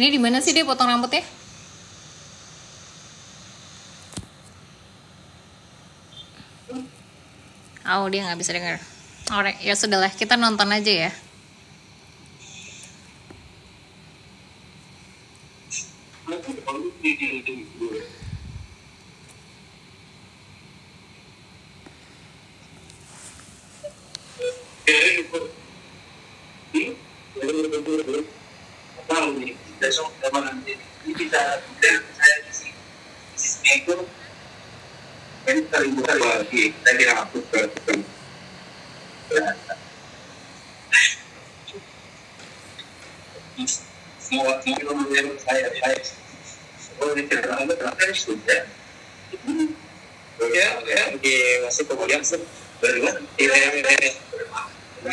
Ini di mana sih dia potong rambutnya? Oh, dia nggak bisa dengar. Alright, ya sudahlah, kita nonton aja ya.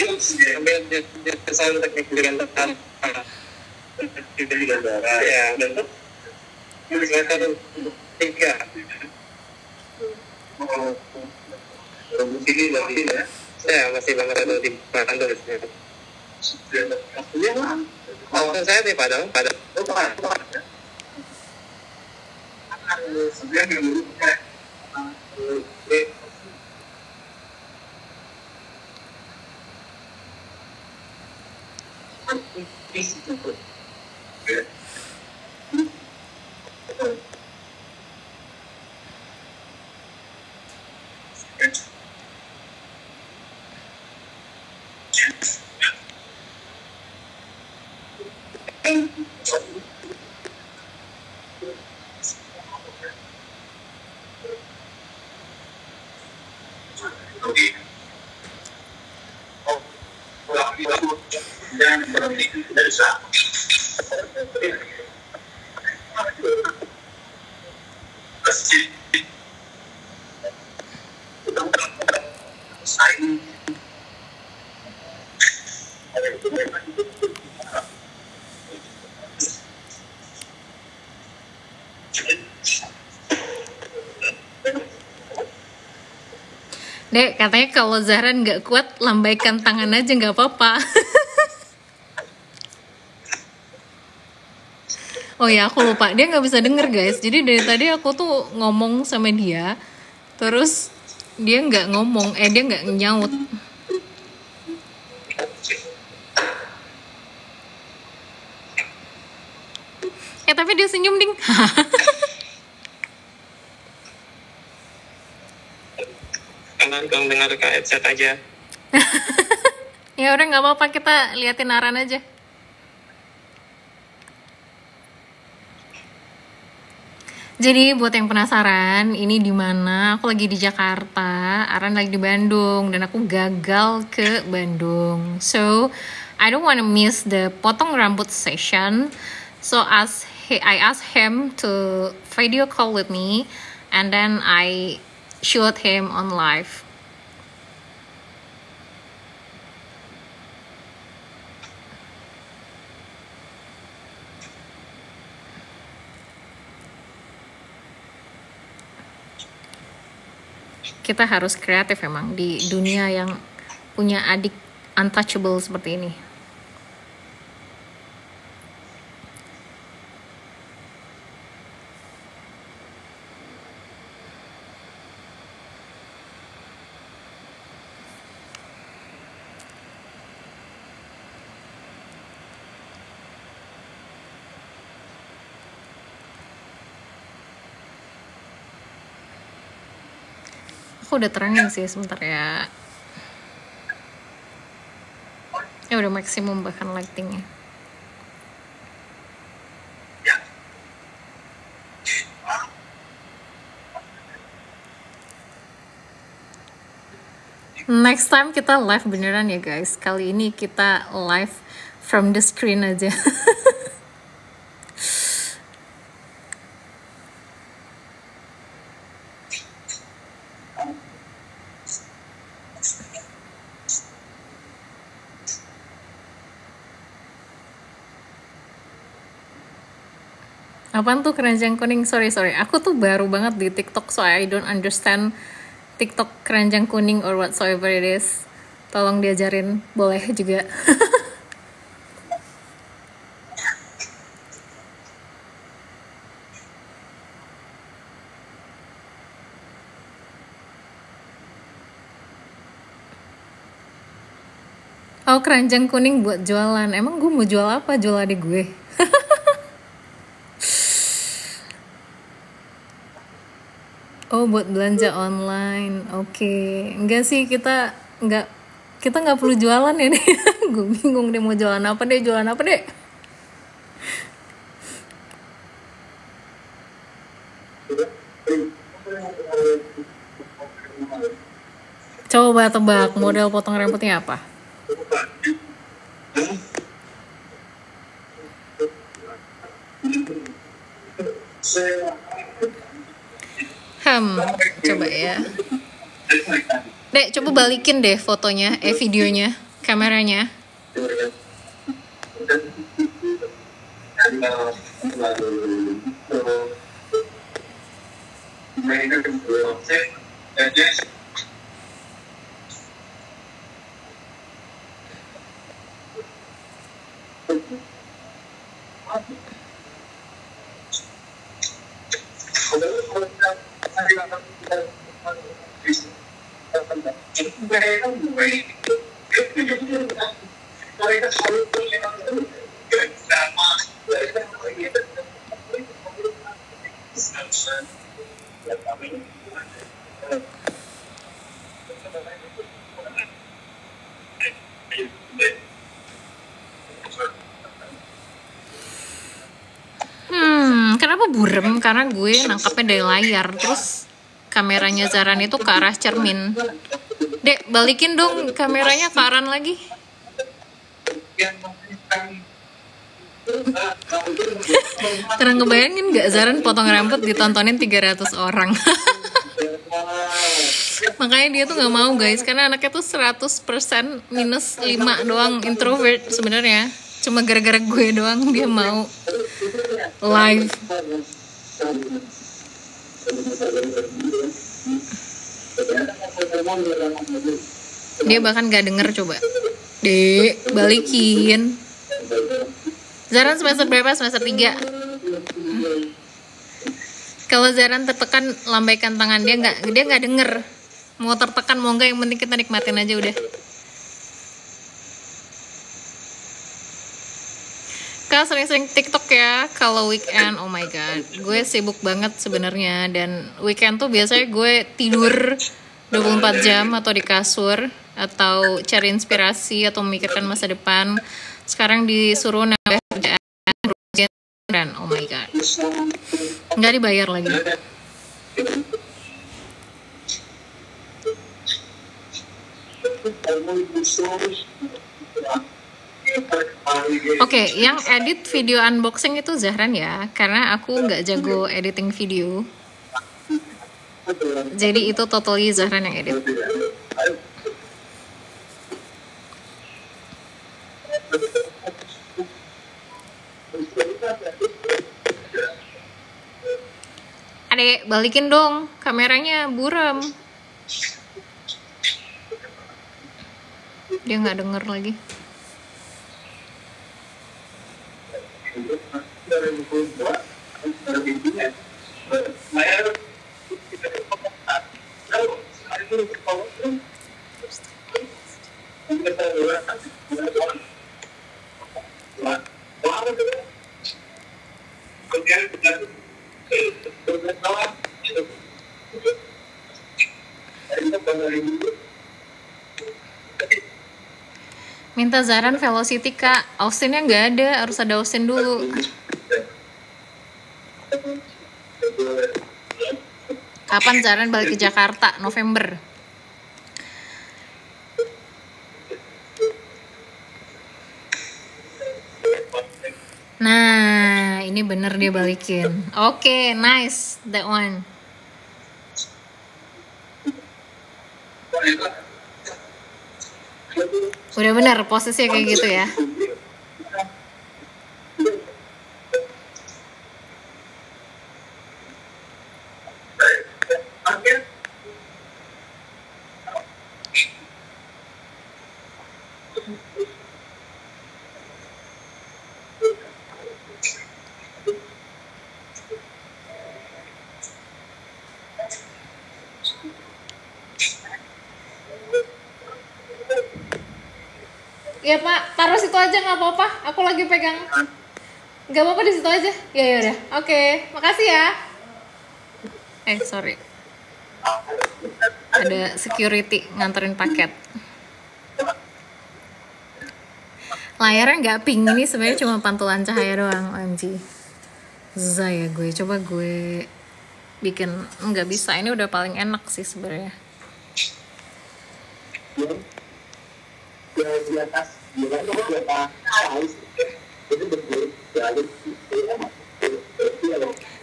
Masih kemudian kesalahan teknik dengan ya dan kelihatan tiga ini dari ya masih banget ada di Bandung. Oh, saya di Padang. Dek, katanya kalau Zahran nggak kuat, lambaikan tangan aja nggak apa-apa. Oh ya, aku lupa. Dia nggak bisa denger, guys. Jadi dari tadi aku tuh ngomong sama dia, terus dia nggak ngomong. Dia nggak nyaut. Tapi dia senyum, ding. Kalau dengar ke headset aja. Ya udah, nggak apa-apa, kita liatin Aran aja. Jadi buat yang penasaran, ini di mana? Aku lagi di Jakarta, Aran lagi di Bandung, dan aku gagal ke Bandung. So I don't wanna miss the potong rambut session. So I asked him to video call with me, and then I shoot him on live. Kita harus kreatif emang di dunia yang punya adik untouchable seperti ini. Aku udah terangin sih sebentar ya. Ya udah maksimum bahkan lightingnya. Next time kita live beneran ya guys. Kali ini kita live from the screen aja. Apaan tuh keranjang kuning? Sorry. Aku tuh baru banget di TikTok, so I don't understand TikTok keranjang kuning or whatsoever it is. Tolong diajarin, boleh juga. Tahu keranjang kuning buat jualan. Emang gue mau jual apa? Jual adik gue. Oh, buat belanja online. Oke. Enggak sih, kita nggak perlu jualan ya nih. Gue bingung deh mau jualan apa deh, Coba tebak model potong rambutnya apa? Coba ya. Dek, coba balikin deh fotonya, videonya, kameranya. Kenapa burem? Karena gue nangkapnya dari layar, terus kameranya Zaran itu ke arah cermin. Dek, balikin dong kameranya ke arah lagi. Pernah ngebayangin gak Zaran potong rambut ditontonin 300 orang? Makanya dia tuh gak mau guys, karena anaknya tuh 100% minus 5 doang introvert sebenarnya. Cuma gara-gara gue doang dia mau live. Dia bahkan gak denger. Coba Dek, balikin. Zaran semester berapa? Semester 3. Kalau Zaran tertekan, lambaikan tangan. Dia nggak denger. Mau tertekan mau enggak, yang penting kita nikmatin aja udah. Kak sering-sering TikTok ya kalau weekend. Oh my god, gue sibuk banget sebenarnya, dan weekend tuh biasanya gue tidur 24 jam atau di kasur atau cari inspirasi atau memikirkan masa depan. Sekarang disuruh nambah kerjaan dan oh my god, nggak dibayar lagi. Oke, yang edit video unboxing itu Zahran ya, karena aku nggak jago editing video. Jadi itu totally Zahran yang edit. Adek, balikin dong kameranya, buram. Dia nggak denger lagi. Minta Zaran Velocity kak, Austinnya nggak ada, harus ada Austin dulu. Kapan Zaran balik ke Jakarta? November. Nah, ini bener dia balikin. Oke, nice, that one. Udah bener posisinya kayak gitu ya. Ya Pak, taruh situ aja nggak apa-apa. Aku lagi pegang. Nggak apa-apa di situ aja. Ya udah. Oke, makasih ya. Sorry. Ada security nganterin paket. Layarnya nggak pink, ini sebenarnya cuma pantulan cahaya doang. OMG. Zaya gue, coba gue bikin, nggak bisa. Ini udah paling enak sih sebenarnya. Di atas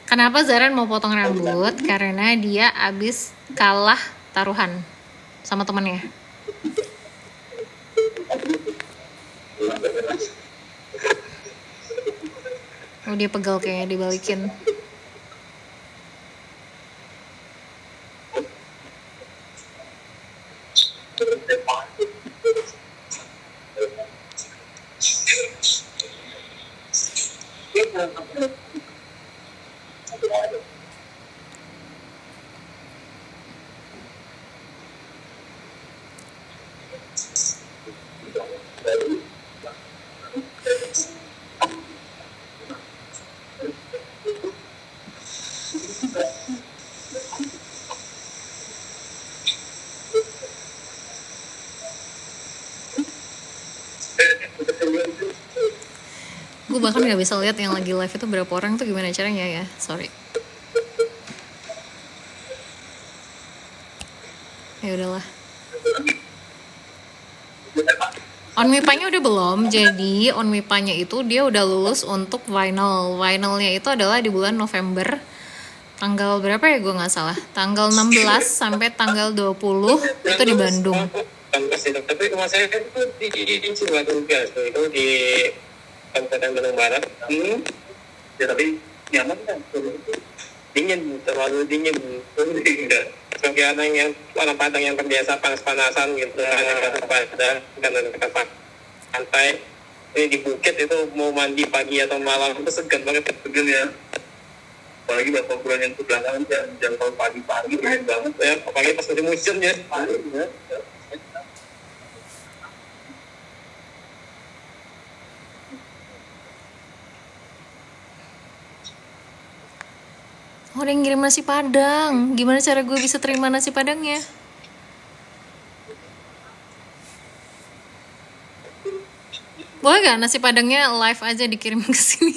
Kenapa Zaran mau potong rambut? Karena dia abis kalah taruhan sama temennya. Oh, dia pegal kayaknya, dibalikin. Gue bahkan nggak bisa lihat yang lagi live itu berapa orang tuh, gimana caranya ya, sorry. Ya udahlah. Onmipanya udah belum, jadi Onmipanya itu dia udah lulus untuk final. Finalnya itu adalah di bulan November. Tanggal berapa ya, gue nggak salah. Tanggal 16 sampai tanggal 20 itu di Bandung. Tapi rumah saya kan itu di Ciwadung itu di Kabupaten Bandung Barat. ya tapi nyaman kan? Dingin, terlalu dingin. Sebagai orang Padang yang terbiasa panas-panasan gitu, karena dekat pantai. Ini di bukit itu mau mandi pagi atau malam itu segan banget. Segan ya. Apalagi beberapa bulan yang kebelakangan jam pagi-pagi banget ya, apalagi pas musim hujan ya. Oh, ada yang ngirim nasi Padang. Gimana cara gue bisa terima nasi Padangnya? Boleh gak nasi Padangnya live aja dikirim ke sini?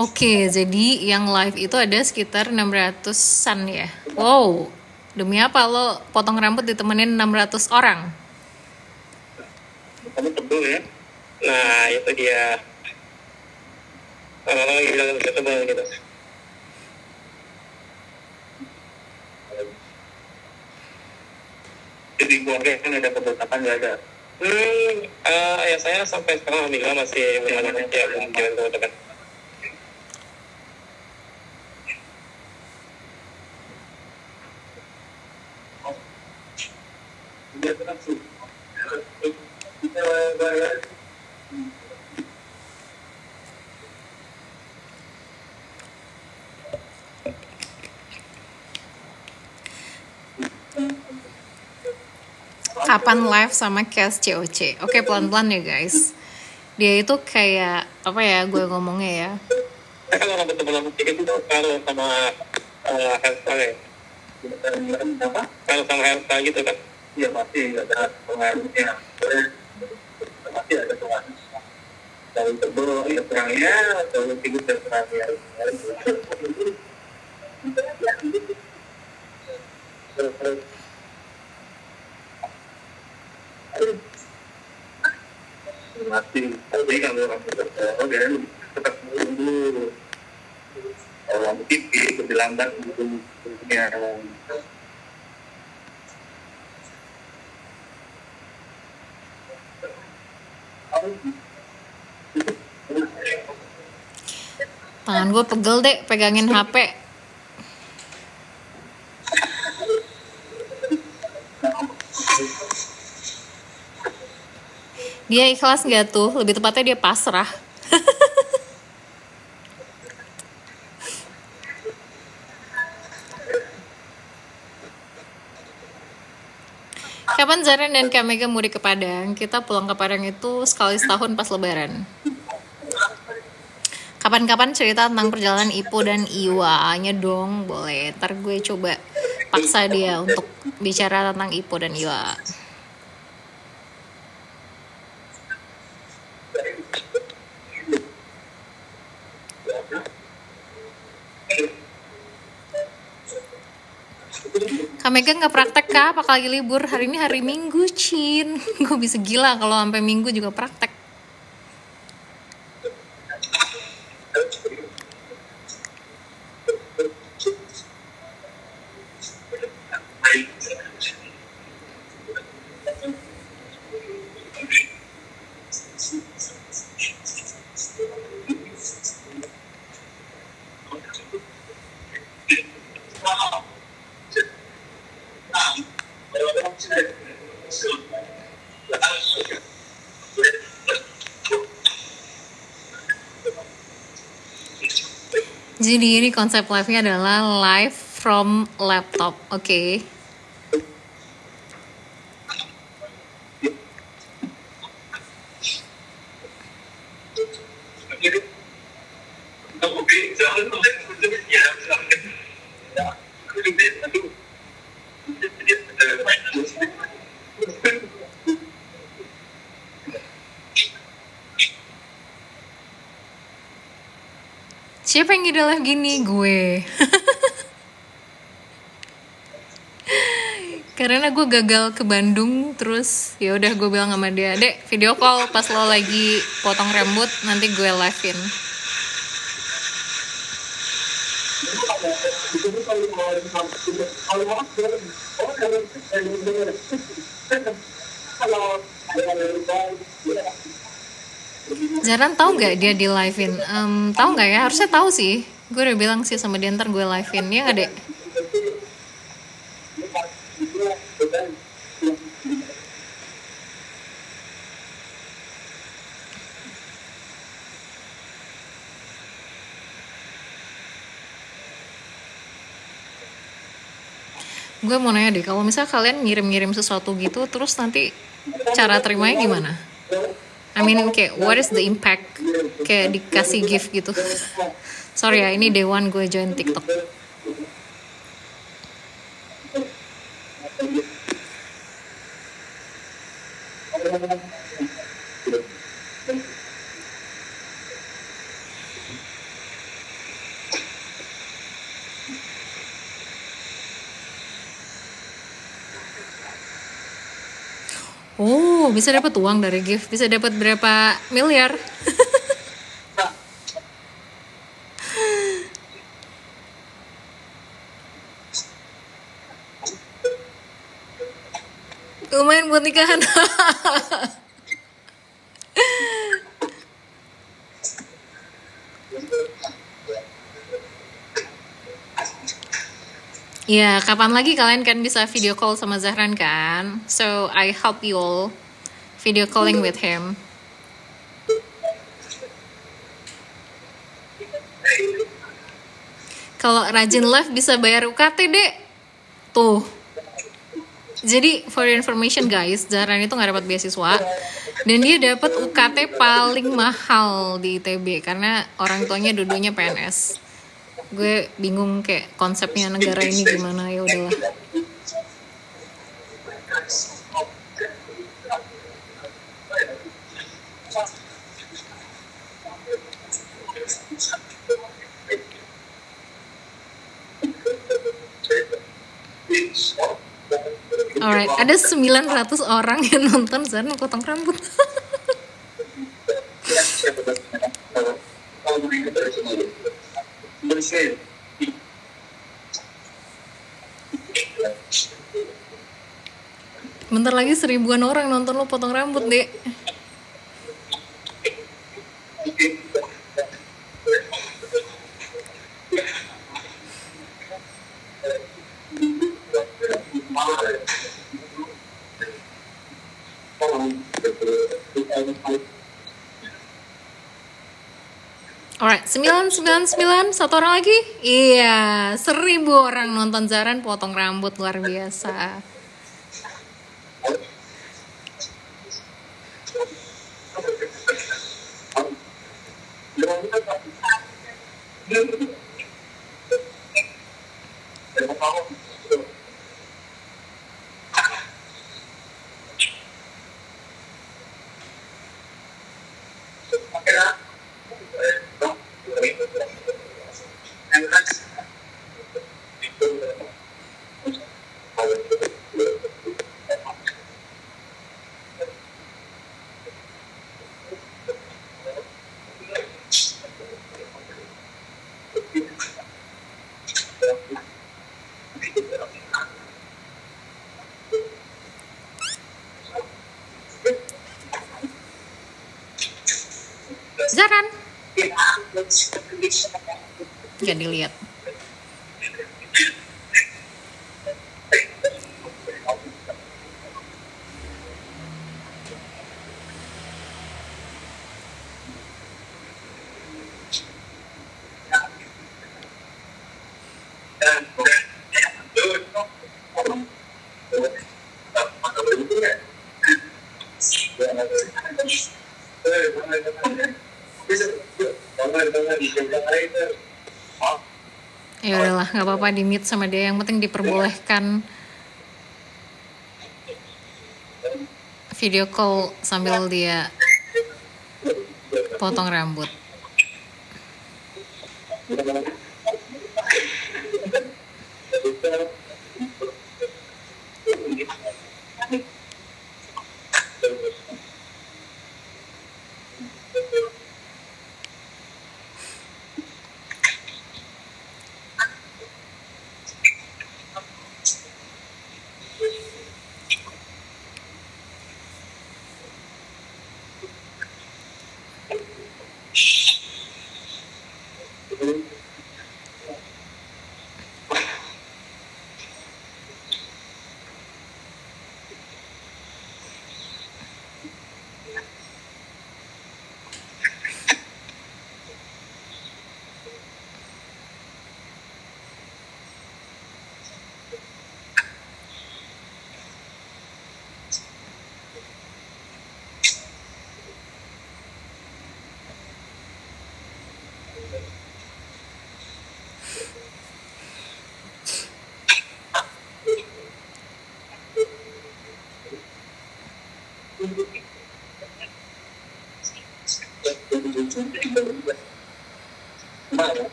Oke, jadi yang live itu ada sekitar 600-an ya. Wow, demi apa lo potong rambut ditemenin 600 orang? Kamu tebel ya? Nah, itu dia. Orang-orang yang bilang tebel gitu. Jadi keluarga kan ada keberatan nggak ada? Ya saya sampai sekarang alhamdulillah masih mengalami ya mungkin keberatan. Kapan live sama Cash COC? Oke, pelan-pelan ya guys. Dia itu kayak apa ya gue ngomongnya ya? Kalau rambut dikit itu kalau sama hairstyle ya. Kalau sama hairstyle gitu kan? Iya pasti ada pengaruhnya. Pasti ada pengaruh. Kalau tebel ya terangnya, kalau tinggi terangnya. Mati. Tapi kalau rambut tebal dia tetap dulu. Kalau rambut tipis lebih lambat bentuknya. Tangan gue pegel deh pegangin HP. Dia ikhlas nggak tuh? Lebih tepatnya dia pasrah. Kapan Zaren dan Kak Mega mudik ke Padang? Kita pulang ke Padang itu sekali setahun pas lebaran. Kapan-kapan cerita tentang perjalanan Ipo dan Iwa-nya dong, boleh. Ntar gue coba paksa dia untuk bicara tentang Ipo dan Iwa. Kak Mega nggak praktek kah? Apa lagi libur? Hari ini hari Minggu, Cin. Gue bisa gila kalau sampai Minggu juga praktek. Jadi ini konsep live-nya adalah live from laptop, oke? Siapa yang ide live gini? Gue. Karena gue gagal ke Bandung, terus ya udah gue bilang sama dia, "Dek, video call pas lo lagi potong rambut, nanti gue live-in." Zaran tahu nggak dia di live-in? Tahu nggak ya? Harusnya tahu sih. Gue udah bilang sih sama dia, ntar gue live-in. Ya nggak, Dek? Gue mau nanya deh, kalau misalnya kalian ngirim-ngirim sesuatu gitu, terus nanti cara terimanya gimana? I mean, kayak what is the impact? Kayak dikasih gift gitu. Sorry ya, ini day one gue join TikTok. Oh, bisa dapat uang dari gift. Bisa dapat berapa miliar? Lumayan buat nikahan. Ya, kapan lagi kalian kan bisa video call sama Zahran kan? So, I help you all video calling with him. Kalau rajin live bisa bayar UKT, Dek. Tuh. Jadi, for your information guys, Zahran itu nggak dapat beasiswa. Dan dia dapat UKT paling mahal di ITB karena orang tuanya dua-duanya PNS. Gue bingung kayak konsepnya negara ini gimana, ya udahlah. Alright, ada 900 orang yang nonton Zahran potong rambut. Bentar lagi 1000-an orang nonton lo potong rambut, Dek. Alright, 999, satu orang lagi? Iya, 1000 orang nonton Zahran potong rambut, luar biasa. Zaran. Gak dilihat. Ya udahlah, nggak apa-apa di mute sama dia, yang penting diperbolehkan video call sambil dia potong rambut.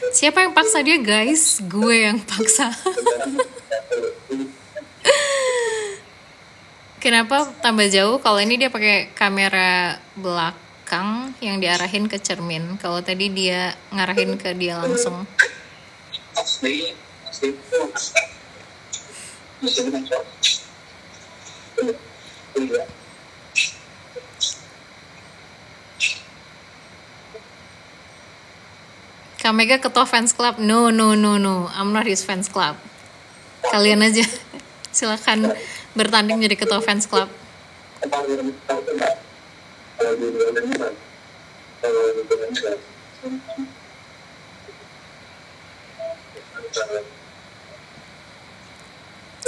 Siapa yang paksa dia, guys? Gue yang paksa. Kenapa tambah jauh? Kalau ini dia pakai kamera belakang yang diarahin ke cermin. Kalau tadi dia ngarahin ke dia langsung. Kak Mega ketua fans club. No. I'm not his fans club. Kalian aja. Silakan bertanding jadi ketua fans club.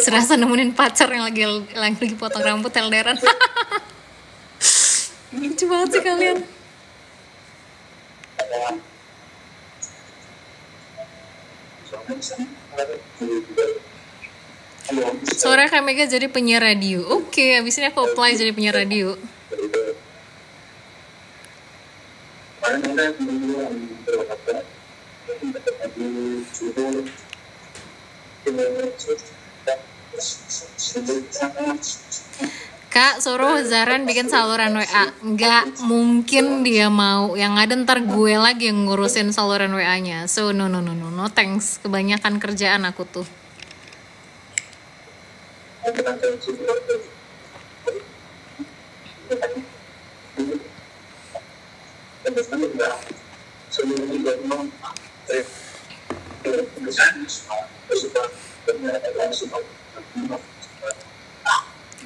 Serasa nemenin pacar yang lagi potong rambut LDRan. Lucu banget sih kalian. Sore Kak Mega jadi penyiar radio. Oke, abis ini aku apply jadi penyiar radio. Kak, suruh Zaran bikin saluran WA. Nggak mungkin dia mau. Yang ada ntar gue lagi yang ngurusin saluran WA-nya. So, no thanks. Kebanyakan kerjaan aku tuh.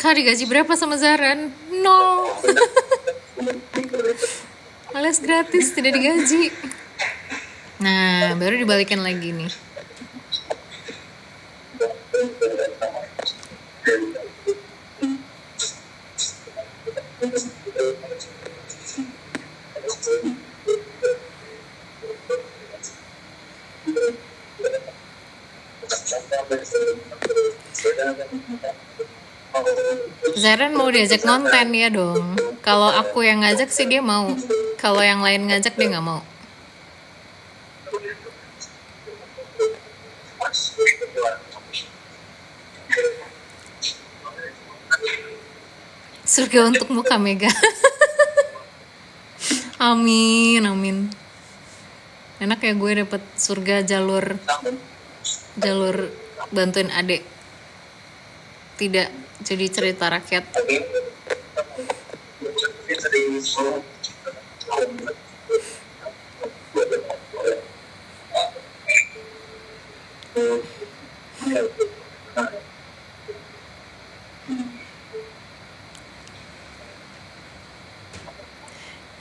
Kak, digaji berapa sama Zaran? 0. Alias gratis, tidak digaji. Nah, baru dibalikin lagi nih. Zaran mau diajak konten ya dong. Kalau aku yang ngajak sih dia mau. Kalau yang lain ngajak dia nggak mau. Surga untuk muka Mega. Amin, amin. Enak ya gue dapet surga jalur bantuin adik. Tidak jadi cerita rakyat.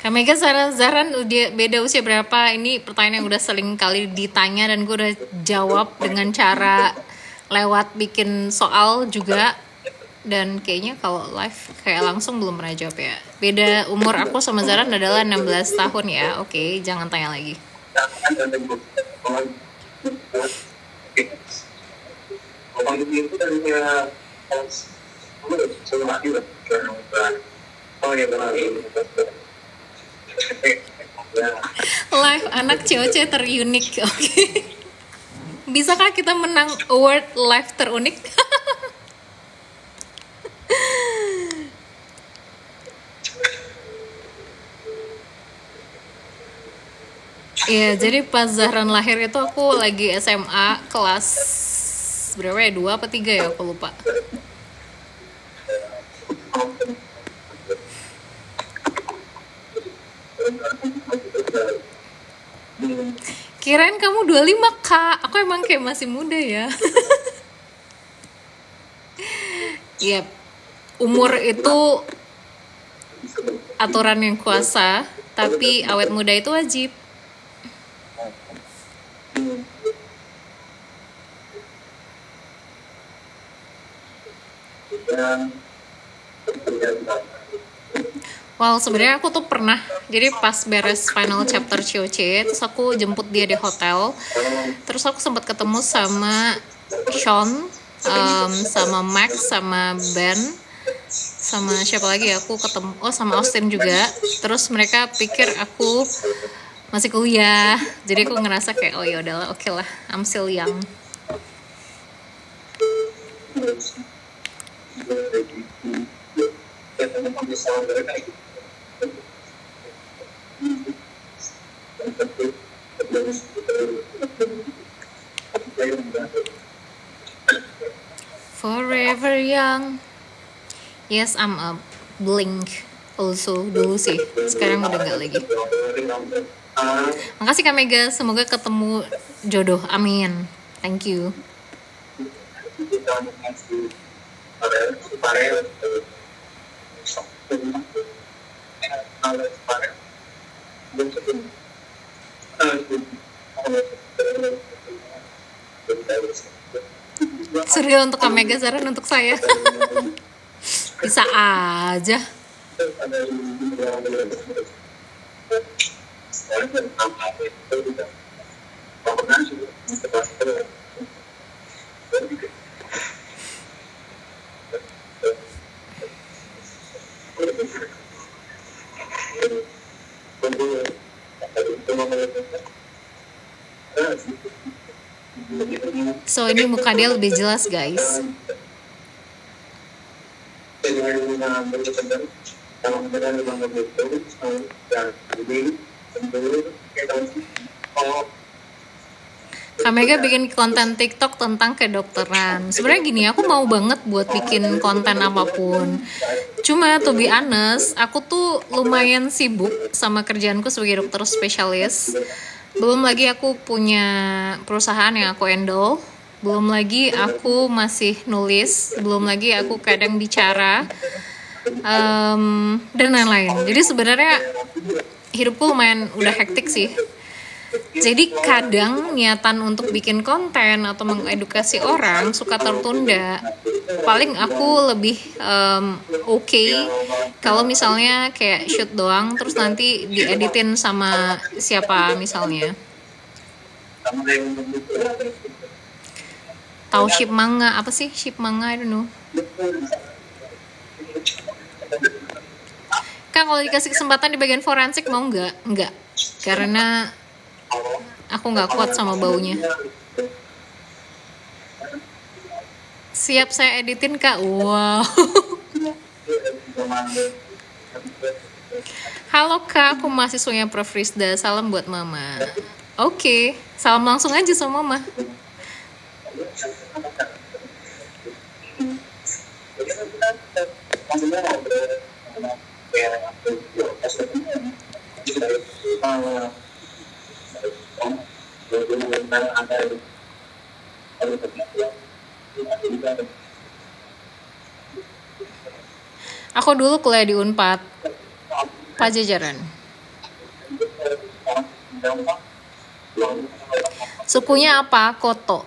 Kak Mega Zaran udah beda usia berapa? Ini pertanyaan yang udah sering kali ditanya dan gue udah jawab dengan cara lewat bikin soal juga. Dan kayaknya kalau live kayak langsung belum pernah jawab ya. Beda umur aku sama Zaran adalah 16 tahun ya. Oke, jangan tanya lagi. Live anak COC terunik. Oke. Bisakah kita menang award live terunik? Iya, jadi pas Zahran lahir itu aku lagi SMA kelas berapa ya? 2 apa 3 ya? Aku lupa. Kirain kamu 25, Kak. Aku emang kayak masih muda ya. Yep. Umur itu aturan yang kuasa, tapi awet muda itu wajib. Well, sebenarnya aku tuh pernah, jadi pas beres final chapter COC, terus aku jemput dia di hotel, terus aku sempat ketemu sama Sean, sama Max, sama Ben, sama siapa lagi ya, aku ketemu, oh sama Austin juga, terus mereka pikir aku masih kuliah, jadi aku ngerasa kayak, oh ya udahlah, oke lah, I'm still young. Forever young. Yes, I'm a Blink also dulu sih. Sekarang udah nggak lagi. Makasih Kak Mega, semoga ketemu jodoh. Amin. Thank you. Surya untuk Kak Mega, Zaran untuk saya. Bisa aja. So ini muka dia lebih jelas guys. Kak Mega bikin konten TikTok tentang kedokteran. Sebenarnya gini, aku mau banget buat bikin konten apapun. Cuma to be honest, aku tuh lumayan sibuk sama kerjaanku sebagai dokter spesialis. Belum lagi aku punya perusahaan yang aku handle. Belum lagi aku masih nulis. Belum lagi aku kadang bicara. Dan lain-lain. Jadi sebenarnya hidupku lumayan udah hektik sih. Jadi kadang niatan untuk bikin konten atau mengedukasi orang suka tertunda. Paling aku lebih oke kalau misalnya kayak shoot doang terus nanti dieditin sama siapa misalnya. Tahu Shipmanga apa sih? Shipmanga, I don't know. Kak, kalau dikasih kesempatan di bagian forensik mau nggak? Nggak, karena aku nggak kuat sama baunya. Siap saya editin, Kak. Wow. Halo Kak, aku mahasiswanya Prof. Rizda. Salam buat Mama. Oke, salam langsung aja sama Mama. Aku dulu kuliah di Unpad, Pajajaran. Sukunya apa? Koto.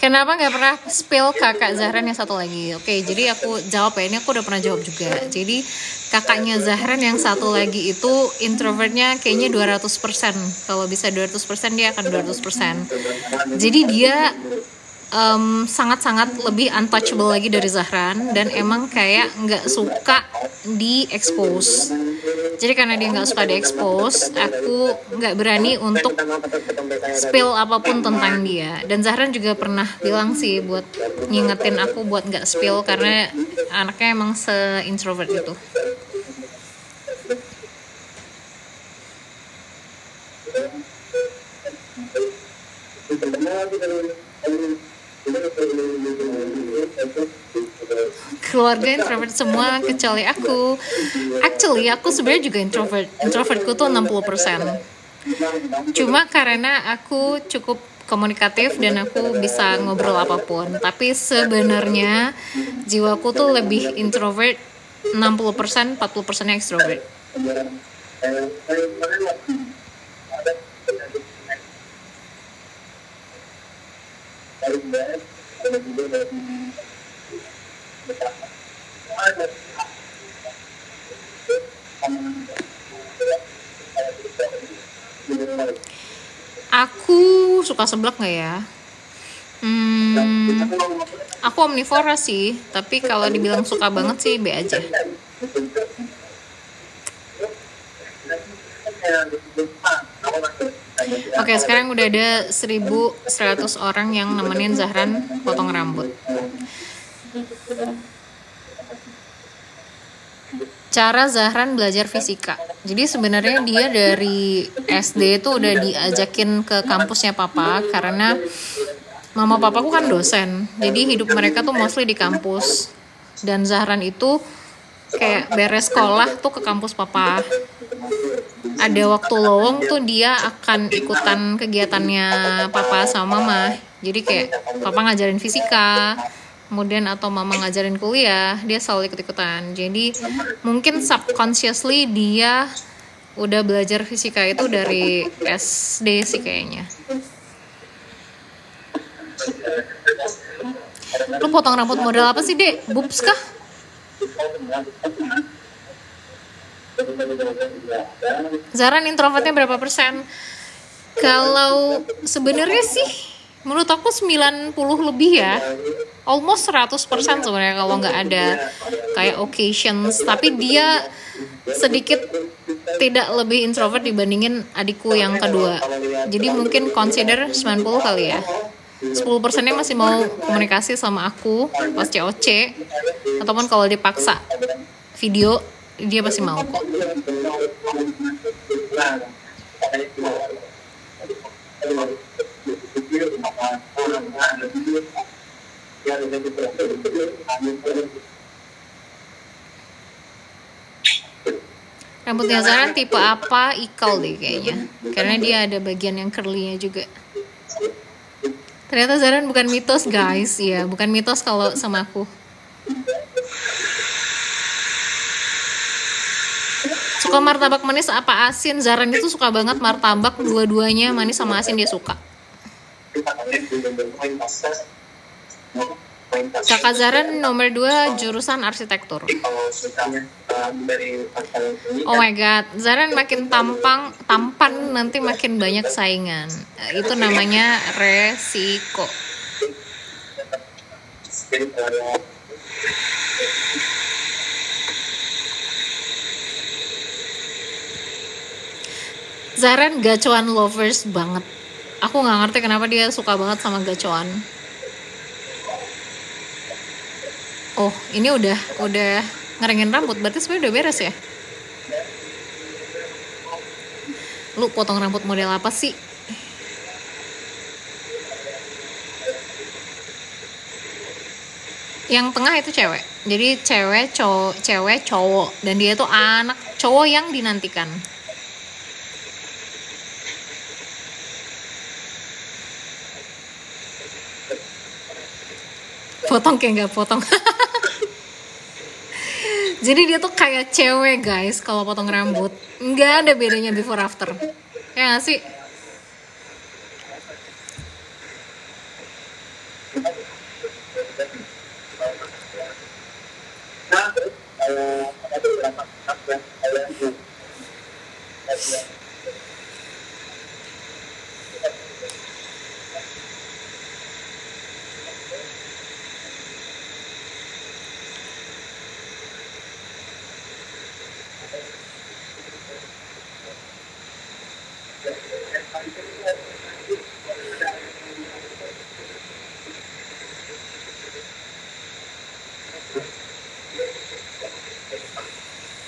Kenapa nggak pernah spill kakak Zahran yang satu lagi? Oke, jadi aku jawab ya, ini aku udah pernah jawab juga. Jadi kakaknya Zahran yang satu lagi itu introvertnya kayaknya 200%. Kalau bisa 200% dia akan 200%. Jadi dia sangat-sangat lebih untouchable lagi dari Zahran, dan emang kayak nggak suka di expose. Jadi karena dia nggak suka di expose, aku nggak berani untuk spill apapun tentang dia. Dan Zahran juga pernah bilang sih buat ngingetin aku buat nggak spill karena anaknya emang se-introvert itu. Keluarga introvert semua kecuali aku. Actually aku sebenarnya juga introvert. Introvertku tuh 60%. Cuma karena aku cukup komunikatif dan aku bisa ngobrol apapun. Tapi sebenarnya jiwaku tuh lebih introvert 60%, 40% extrovert. Aku suka seblak nggak ya? Aku omnivora sih, tapi kalau dibilang suka banget sih B aja. Oke, sekarang udah ada 1.100 orang yang nemenin Zahran potong rambut. Cara Zahran belajar fisika. Jadi sebenarnya dia dari SD itu udah diajakin ke kampusnya papa karena mama papaku kan dosen. Jadi hidup mereka tuh mostly di kampus. Dan Zahran itu kayak beres sekolah tuh ke kampus papa. Ada waktu lowong tuh dia akan ikutan kegiatannya papa sama mama. Jadi kayak papa ngajarin fisika, kemudian atau mama ngajarin kuliah, dia selalu ikut-ikutan. Jadi mungkin subconsciously dia udah belajar fisika itu dari SD sih kayaknya. Lu potong rambut model apa sih, Dek? Boobs kah? Zahran introvertnya berapa persen? Kalau sebenarnya sih menurut aku 90 lebih ya. Almost 100% sebenarnya kalau nggak ada kayak occasions. Tapi dia sedikit tidak lebih introvert dibandingin adikku yang kedua. Jadi mungkin consider 90 kali ya. 10%-nya masih mau komunikasi sama aku pas COC, ataupun kalau dipaksa video dia pasti mau kok. Rambutnya Zahran tipe apa? Ikal deh kayaknya, karena dia ada bagian yang curly-nya juga. Ternyata Zahran bukan mitos guys, ya bukan mitos kalau sama aku. Suka martabak manis apa asin? Zaran itu suka banget martabak, dua-duanya manis sama asin dia suka. Kakak Zaran nomor 2 jurusan arsitektur. Oh my god, Zaran makin tampan nanti makin banyak saingan. Itu namanya resiko. Zaran gacoan lovers banget. Aku nggak ngerti kenapa dia suka banget sama gacoan. Oh, ini udah ngeringin rambut, berarti sebenarnya udah beres ya? Lu potong rambut model apa sih? Yang tengah itu cewek. Jadi cewek cowok dan dia tuh anak cowok yang dinantikan. Potong kayak nggak potong. Jadi dia tuh kayak cewek guys kalau potong rambut. Nggak ada bedanya before after. Ya nggak sih?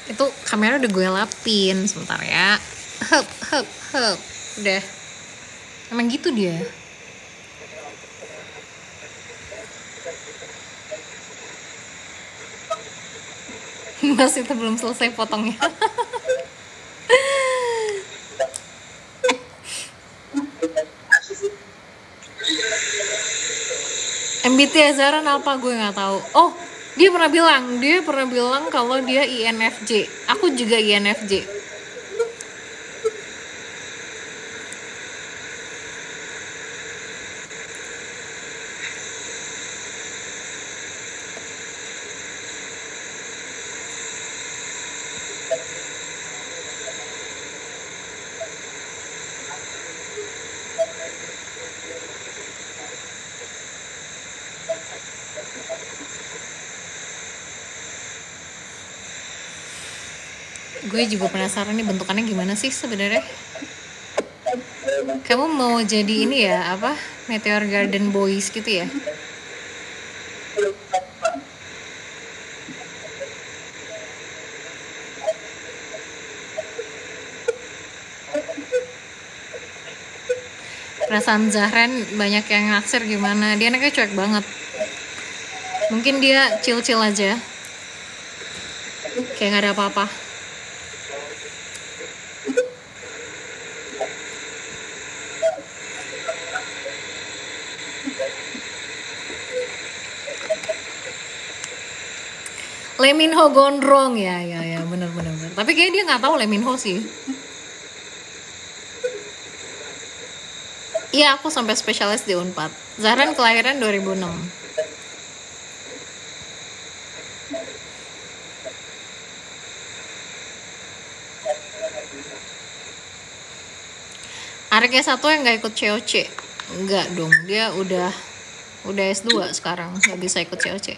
Itu kamera udah gue lapin sebentar ya. Hup. Udah. Emang gitu dia. Masih itu belum selesai potongnya. MBTI Zaran apa gue nggak tahu. Oh, dia pernah bilang kalau dia INFJ. Aku juga INFJ. Gue juga penasaran nih bentukannya gimana sih sebenarnya. Kamu mau jadi ini ya, apa? Meteor Garden Boys gitu ya? Perasaan Zahran banyak yang naksir gimana? Dia anaknya cuek banget. Mungkin dia chill-chill aja. Kayak gak ada apa-apa. Lee Min Ho gondrong ya bener. Tapi kayaknya dia nggak tahu Lee Min Ho sih. Iya, aku sampai spesialis di Unpad. Zahran kelahiran 2006. Ariknya satu yang nggak ikut COC. Enggak dong, dia udah S2 sekarang, nggak bisa ikut COC.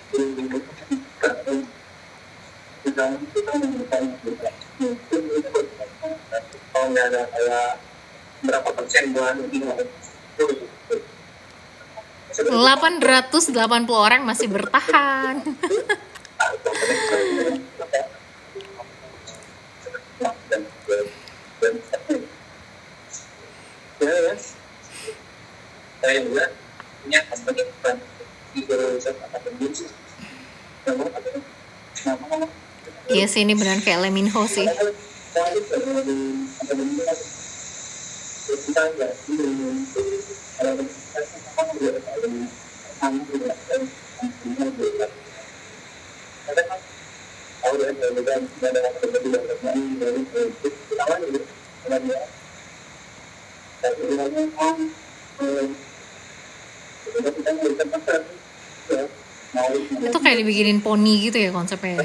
Berapa persen buat 880 orang masih bertahan. Saya juga punya sebagai Iya sih, ini beneran kayak Lee Min Ho sih. Itu kayak dibikinin poni gitu ya konsepnya.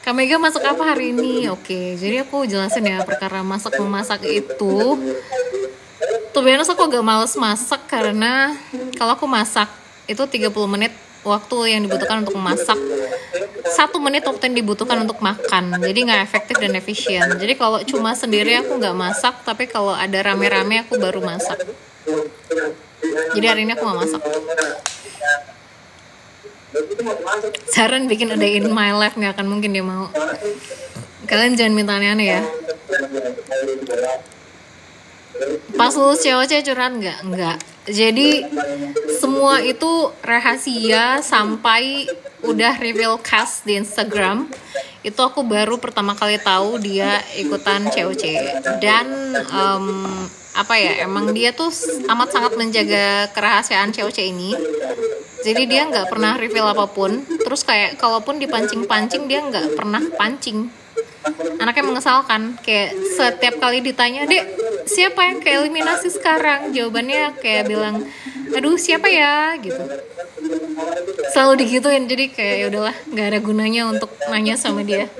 Kak Mega masak apa hari ini? Oke, jadi aku jelasin ya perkara masak-memasak itu. Tuh biasanya aku agak males masak karena kalau aku masak itu 30 menit waktu yang dibutuhkan untuk memasak, 1 menit waktu yang dibutuhkan untuk makan, jadi nggak efektif dan efisien. Jadi kalau cuma sendiri aku nggak masak, tapi kalau ada rame-rame aku baru masak. Jadi hari ini aku nggak masak. Saran bikin a day in my life, nggak akan mungkin dia mau. Kalian jangan minta aneh-aneh ya. Pas lulus cewek curhat nggak? Nggak. Jadi semua itu rahasia sampai udah reveal cast di Instagram. Itu aku baru pertama kali tahu dia ikutan COC. Dan apa ya, emang dia tuh amat sangat menjaga kerahasiaan COC ini. Jadi dia nggak pernah reveal apapun. Terus kayak kalaupun dipancing-pancing dia nggak pernah pancing. Anaknya mengesalkan, kayak setiap kali ditanya, "Dek, siapa yang keeliminasi sekarang?" Jawabannya kayak bilang, "Aduh, siapa ya?" gitu. Selalu digituin, jadi kayak ya udahlah, nggak ada gunanya untuk nanya sama dia.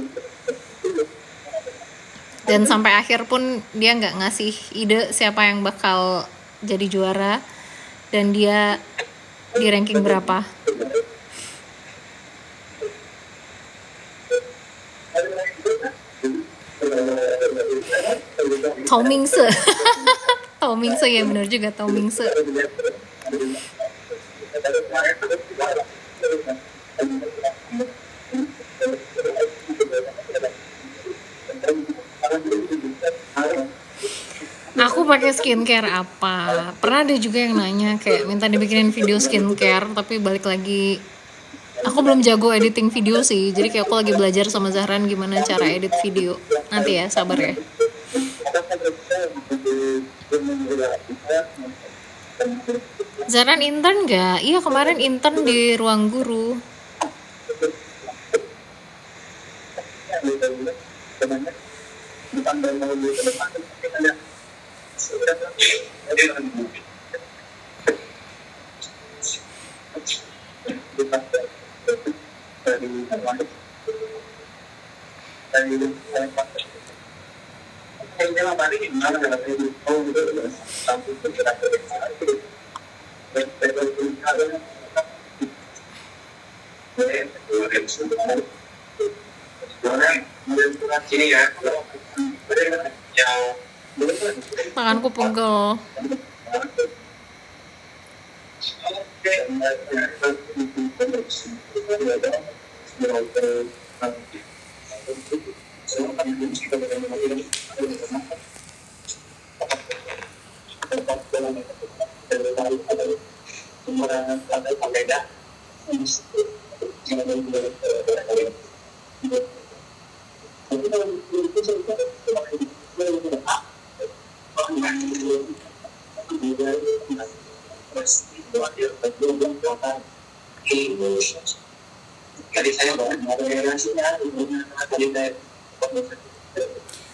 Dan sampai akhir pun dia nggak ngasih ide siapa yang bakal jadi juara dan dia di ranking berapa. Tao Mingse. Tao Mingse ya, benar juga, Tao Mingse. Aku pakai skincare apa? Pernah ada juga yang nanya kayak minta dibikinin video skincare, tapi balik lagi aku belum jago editing video sih. Jadi kayak aku lagi belajar sama Zahran gimana cara edit video. Nanti ya, sabar ya. Zahran intern nggak? Iya, kemarin intern di Ruang Guru. Tanganku pegel.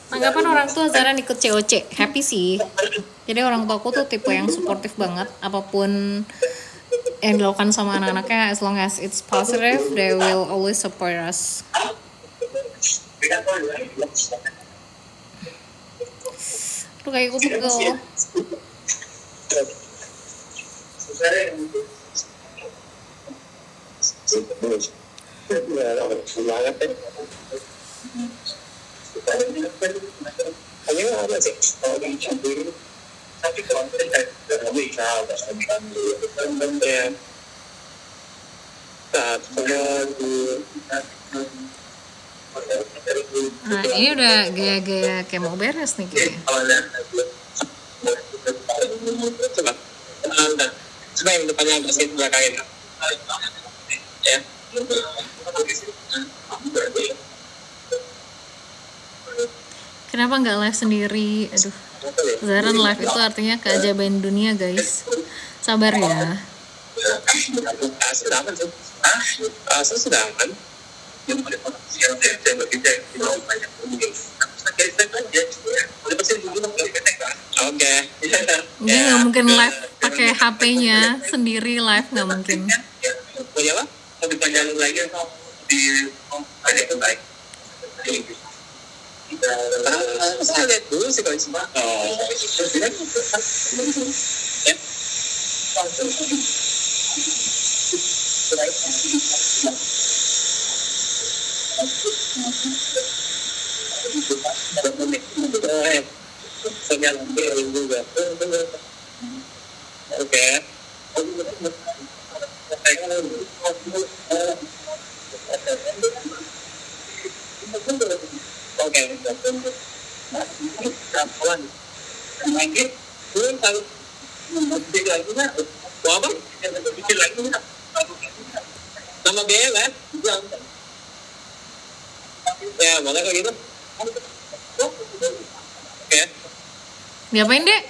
Tanggapan orang tua Zahran ikut COC, happy sih. Jadi orang tuaku tuh tipe yang suportif banget, apapun yang dilakukan sama anak-anaknya, as long as it's positive, they will always support us. Tuh kayak aku pegel. Nah, ini udah gaya-gaya kayak mau beres nih kayaknya. Coba yang depannya agak sedikit belakangin. Ya. Kenapa nggak live sendiri? Aduh, Zahran live itu artinya keajaiban dunia guys. Sabar ya. Sudah aman sih. Sudah aman. Yang ada orang yang saya bekerja di bawah banyak mungkin. Saya aja, udah pasti dulu nggak ketek kan? Oke. Dia nggak mungkin live pakai HP-nya sendiri live, nggak mungkin. Punya apa? Mau dipanjangin lagi atau di ada yang baik? Saya lihat dulu sih kalau semua. Oke. Nama BM kan? Ya, boleh kayak gitu. Oke. Diapain, Dek?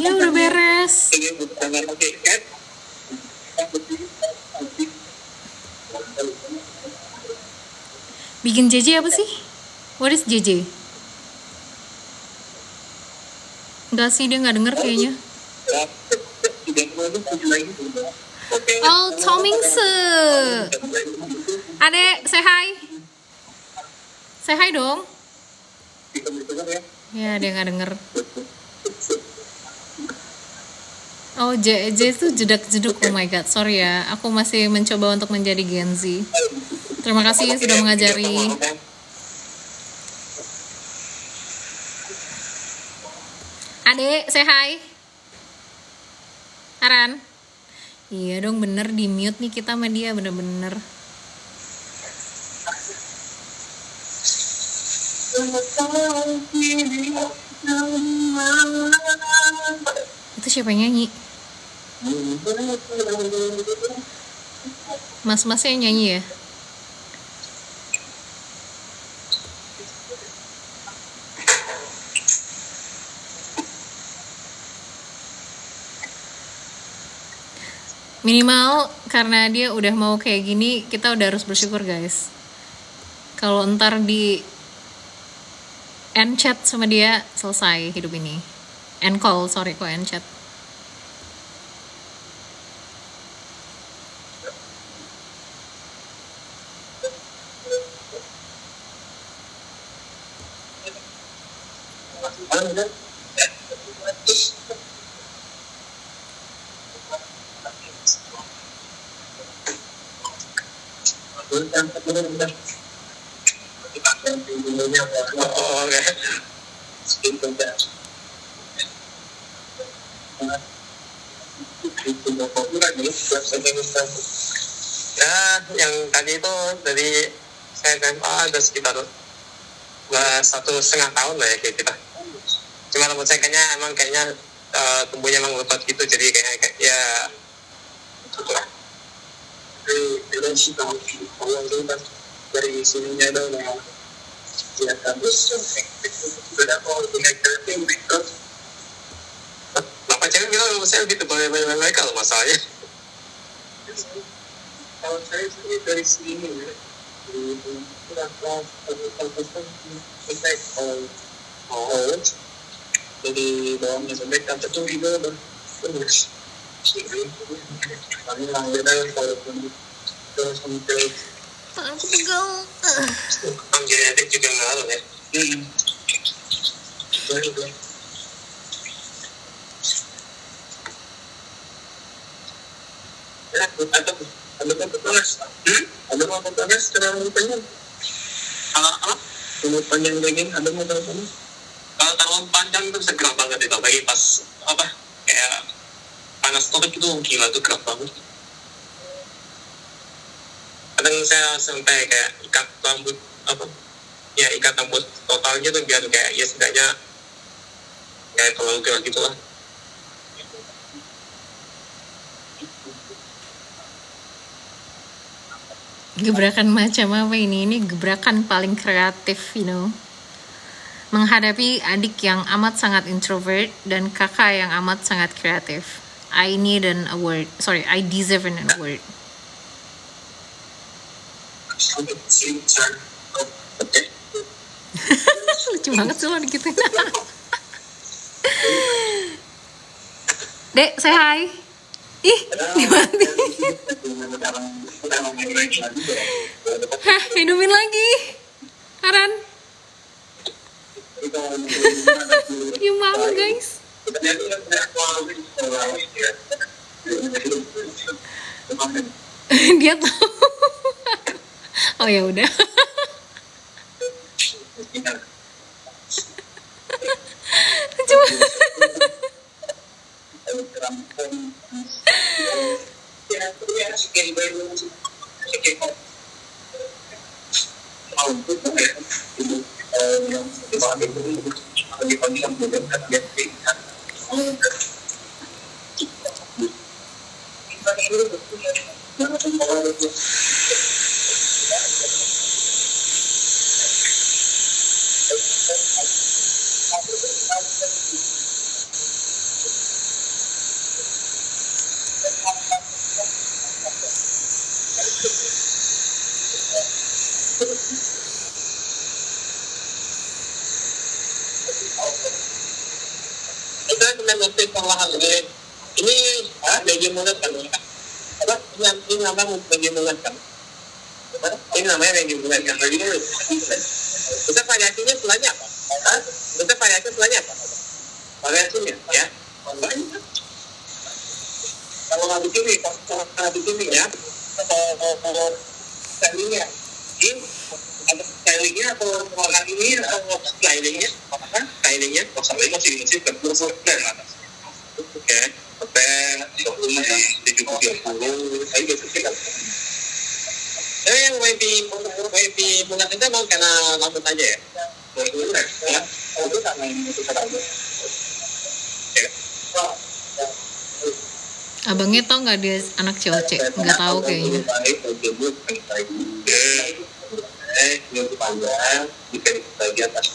Ya udah beres. Ini bukan pakai cat. Bikin JJ apa sih? What is JJ? Enggak sih, dia nggak denger kayaknya. Oh, Tomingse. Adek, say hi. Say hi dong. Ya, dia nggak denger. Oh, JJ itu jedak-jeduk. Oh my god, sorry ya. Aku masih mencoba untuk menjadi Gen Z. Terima kasih sudah mengajari. Adek, say hi. Aran. Iya dong, bener di mute nih kita sama dia, bener-bener. Itu siapa yang nyanyi? Mas-masnya yang nyanyi ya? Minimal karena dia udah mau kayak gini, kita udah harus bersyukur guys. Kalau ntar di end chat sama dia, selesai hidup ini. End call, sorry kok end chat. Ya, yang tadi itu dari saya SMA ada sekitar 1,5 tahun lah ya kayak kita. Cuma rambut saya kayaknya tumbuhnya emang lebat gitu, jadi kayak ya gitu lah. Dari sih kalau awal itu kan dari sininya ada ya terus sudah mau tinggal berikut. Bapak cewek bilang rambut saya lebih tebal dari mereka loh masalahnya. Kalau saya sih dari sini ya, kurang jadi bawahnya sampai kata tuh juga terus kami beda kalau terus Tanganku pegal. Genetik juga ngaruh ya. Ada mau panas sekarang panjang. Kalau Rambut panjang begini, ada mau panas. kalau terlalu panjang itu bisa gerak banget itu, bagi pas kayak panas topik itu gila tuh, gerak banget. Kadang saya sampai kayak ikat rambut total gitu biar kayak ya setidaknya kayak terlalu gerak gitu lah. Gebrakan macam apa ini? Ini gebrakan paling kreatif, you know. menghadapi adik yang amat sangat introvert dan kakak yang amat sangat kreatif. I need an award. Sorry, I deserve an award. Lucu banget sih lo digituin. Dek, say hi. Ih, dimatiin. Hah, hidumin lagi. Aran. You mau guys? Dia tahu. Oh ya udah. Cuma ini bagi mulut kan? Apa? Ini namanya bagi mulut kan? Ini namanya bagi mulut kan? Bagi mulut. Bisa variasinya setelahnya apa? Bisa variasinya setelahnya apa? Variasinya, ya? Banyak. Kalau nggak begini, ya? Stylingnya, ini ada stylingnya atau warna ini atau stylingnya? Apa? Stylingnya? Stylingnya masih berpuluh atas. Oke, sampai 70-30, saya gitu sih kan. Yang WP bulan itu emang karena rambut aja ya? Ya? Itu karena itu rambut. abangnya tau nggak dia anak COC? Nggak tahu kayaknya. Bagian atas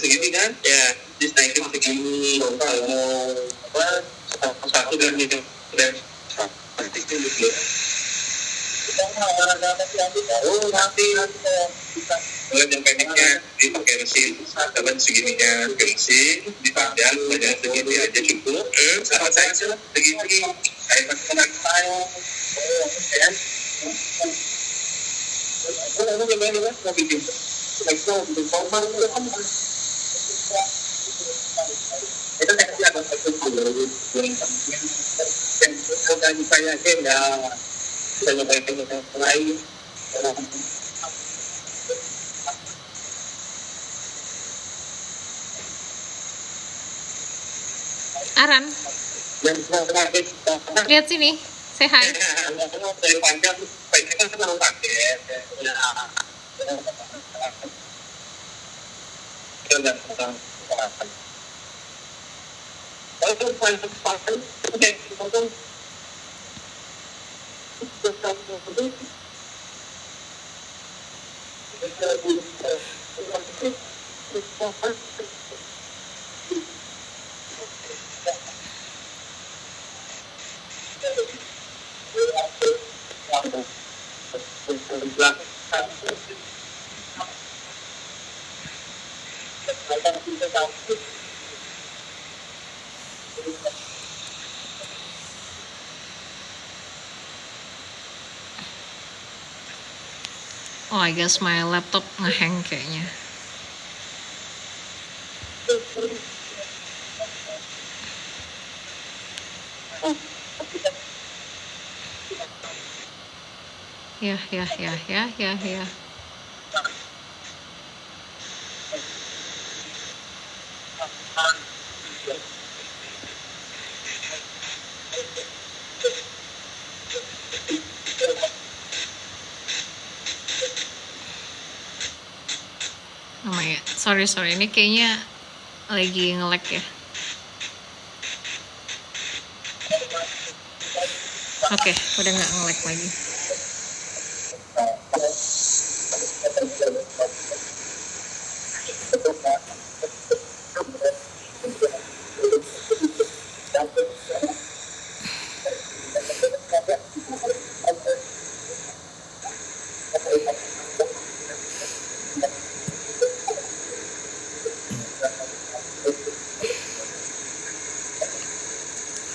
segini kan? Ya, disnaikin segini. Satu dan itu dan pasti itu kalau yang pendeknya dipakai mesin, dapat segininya ke mesin, dipanjang bagian segini aja cukup. Sama saya segini, saya pakai saya. Itu saya akan saya lain. Aran, lihat sini, say hi. Dari panjang, kan senang pakai. Oh, I guess my laptop ngehang kayaknya. Ya. Oh my god, sorry, ini kayaknya lagi nge-lag ya. Oke, udah nggak nge-lag lagi.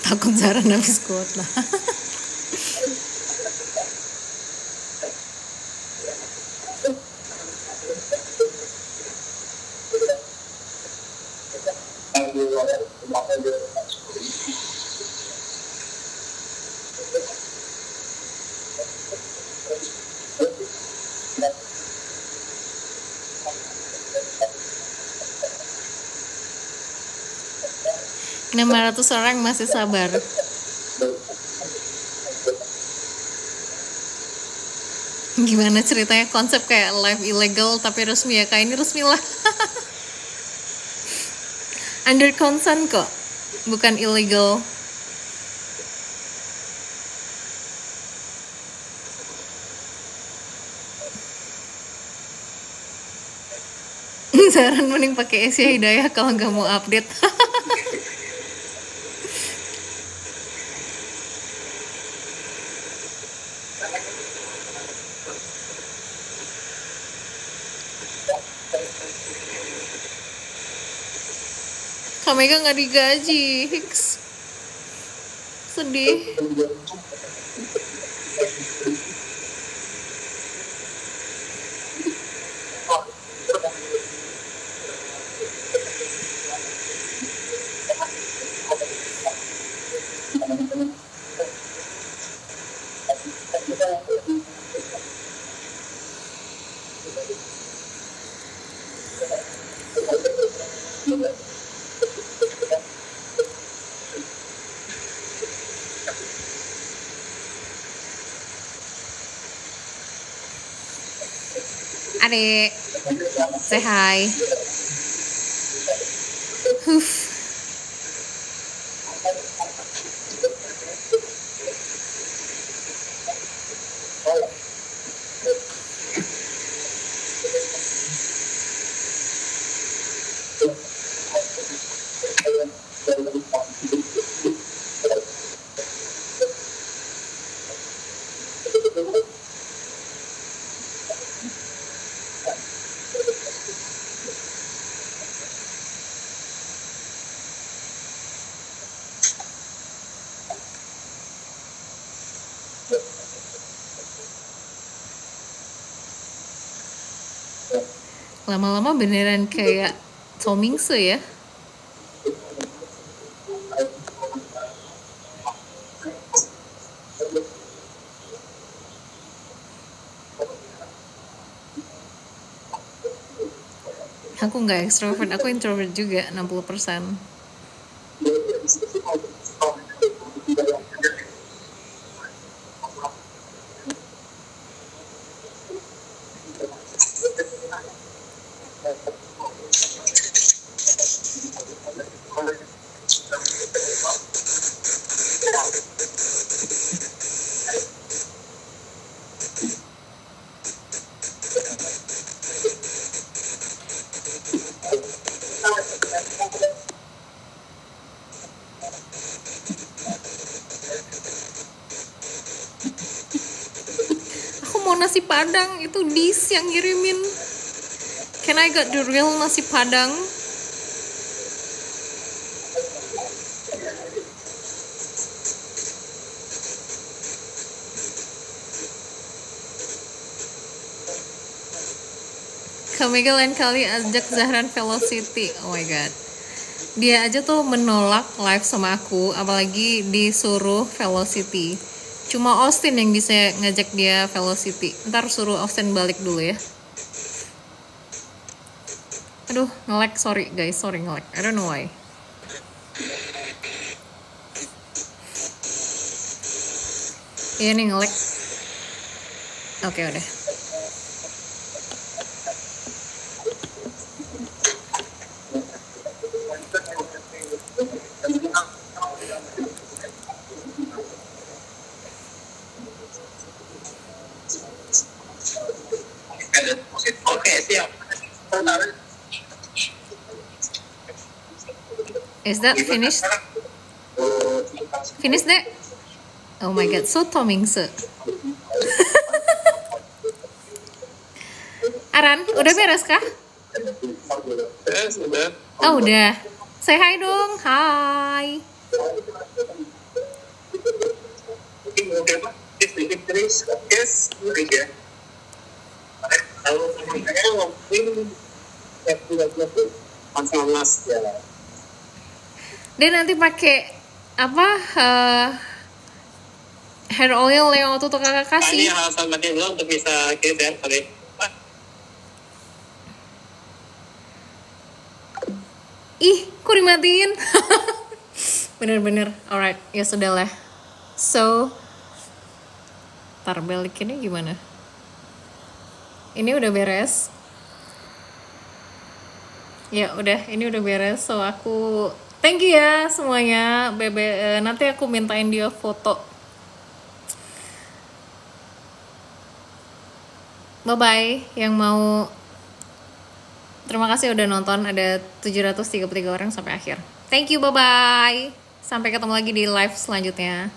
Takut Zara habis kuota. Ratus orang masih sabar. Gimana ceritanya konsep kayak live ilegal tapi resmi ya? Kayak ini resmi lah. Under consent kok, bukan illegal. Saran mending pakai Asia Hidayah kalau nggak mau update. Kamega nggak digaji, Hicks. Sedih. Adek, say hi. Lama-lama beneran kayak Tomingse ya. Aku nggak extrovert, aku introvert juga 60%. Nasi Padang itu Dis yang ngirimin. Can I get the real nasi Padang? Kamega lain kali ajak Zahran Velocity. Oh my god, dia aja tuh menolak live sama aku, apalagi disuruh Velocity. Cuma Austin yang bisa ngajak dia Velocity. Ntar suruh Austin balik dulu ya. Aduh, nge-lag, sorry guys, sorry nge-lag. I don't know why. Iya nih nge-lag. Oke, udah. Oke, siap. Is that finished? Finished, Dek? Oh my god, so Tomingse. Aran, udah beres kah? Sudah. Oh, udah. Say hi dong. Hai. Dia nanti pakai apa? Hair oil yang waktu itu kakak Ini kasih. alasan pakai dulu untuk bisa geser tadi. Ih, kok dimatiin? Bener-bener. Alright, ya sudahlah. So, tar balikinnya gimana? Ini udah beres. Ya udah, ini udah beres. So aku thank you ya semuanya. Nanti aku mintain dia foto. Bye bye yang mau. Terima kasih udah nonton. Ada 733 orang sampai akhir. Thank you, bye bye. Sampai ketemu lagi di live selanjutnya.